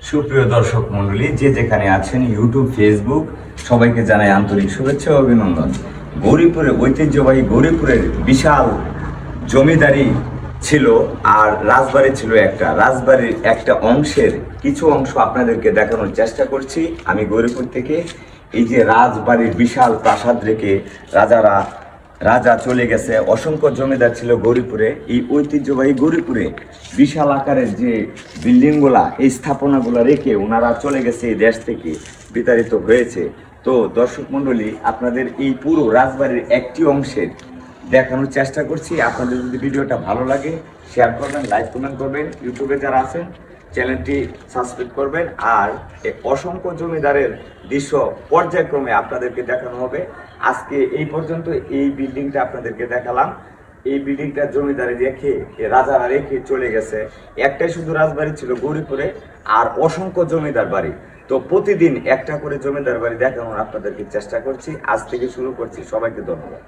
সুপ্রিয় দর্শক মন্ডলী, যে যেখানে আছেন, ইউটিউব, ফেসবুক, সবাইকে জানাই আন্তরিক শুভেচ্ছা ও অভিনন্দন। গৌরীপুরের ঐতিহ্যবাহী গৌরীপুরের বিশাল জমিদারি ছিল আর রাজবাড়ি ছিল একটা। রাজবাড়ির একটা অংশের কিছু অংশ আপনাদেরকে দেখানোর চেষ্টা করছি আমি গৌরীপুর থেকে। এই যে রাজবাড়ির বিশাল প্রাসাদ রেখে রাজা চলে গেছে, অসংখ্য জমিদার ছিল গৌরীপুরে। এই ঐতিহ্যবাহী গৌরীপুরে বিশাল আকারের যে বিল্ডিংগুলা, এই স্থাপনাগুলো রেখে ওনারা চলে গেছে, এই দেশ থেকে বিতাড়িত হয়েছে। তো দর্শক মণ্ডলী, আপনাদের এই পুরো রাজবাড়ির একটি অংশের দেখানোর চেষ্টা করছি। আপনাদের যদি ভিডিওটা ভালো লাগে শেয়ার করবেন, লাইক কমেন্ট করবেন, ইউটিউবে যারা আছেন চ্যানেলটি সাবস্ক্রাইব করবেন। আর অসংখ্য জমিদারের দৃশ্য পর্যায়ক্রমে আপনাদেরকে দেখানো হবে। আজকে এই পর্যন্ত এই বিল্ডিংটা আপনাদেরকে দেখালাম। এই বিল্ডিংটা জমিদারি রেখে, রাজারা রেখে চলে গেছে। একটাই শুধু রাজবাড়ি ছিল গৌরীপুরে, আর অসংখ্য জমিদার বাড়ি। তো প্রতিদিন একটা করে জমিদার বাড়ি দেখানোর আপনাদেরকে চেষ্টা করছি। আজ থেকে শুরু করছি। সবাইকে ধন্যবাদ।